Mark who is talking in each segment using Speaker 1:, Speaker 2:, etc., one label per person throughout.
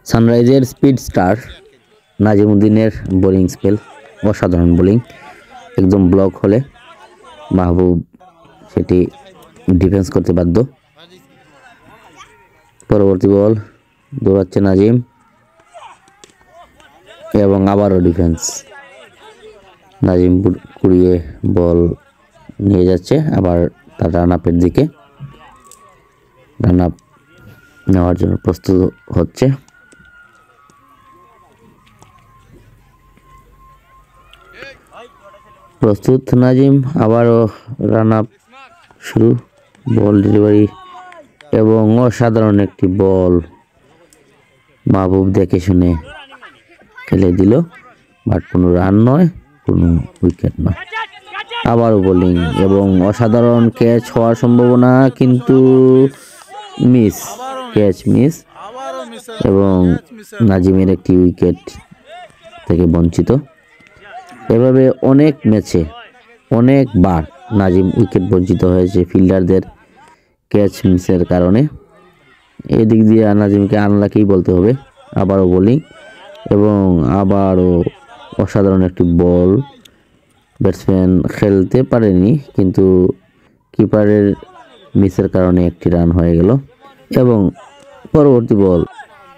Speaker 1: সানরাইজের speed star নাজিমুদ্দিনের bowling spell, অসাধারণ bowling. একদম block হলে মাহবুব সেটি ডিফেন্স করতে বাধ্য। পরবর্তী বল, দৌড়াচ্ছে নাজিম এবং আবারও ডিফেন্স। নাজিম কুড়িয়ে বল নিয়ে যাচ্ছে আবার তার রান আপের দিকে, রান আপ নেওয়ার জন্য প্রস্তুত হচ্ছে। প্রস্তুত নাজিম, আবারও রান আপ শুরু, বল ডেলিভারি এবং অসাধারণ একটি বল মাহবুব দেখে শুনে খেলে দিল, বাট কোনো রান নয়, কোনো উইকেট নয়। আবারও বোলিং এবং অসাধারণ ক্যাচ হওয়ার সম্ভাবনা, কিন্তু মিস, ক্যাচ মিস এবং নাজিমের একটি উইকেট থেকে বঞ্চিত। এভাবে অনেক ম্যাচে অনেকবার নাজিম উইকেট বঞ্চিত হয়েছে ফিল্ডারদের ক্যাচ মিসের কারণে। এদিক দিয়ে নাজিমকে আনলাকি বলতে হবে। আবারও বোলিং এবং আবারও অসাধারণ একটি বল, ব্যাটসম্যান খেলতে পারেনি, কিন্তু কিপারের মিসের কারণে একটি রান হয়ে গেল। এবং পরবর্তী বল,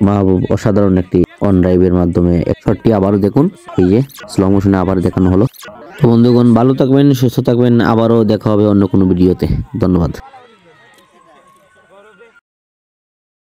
Speaker 1: মাহবুব অসাধারণ একটি অন ড্রাইভের মাধ্যমে এক শটটি আবারও দেখুন, এই যে স্লো মোশনে আবার দেখানো হলো। তো বন্ধুগণ, ভালো থাকবেন, সুস্থ থাকবেন, আবারও দেখা হবে অন্য কোনো ভিডিওতে। ধন্যবাদ।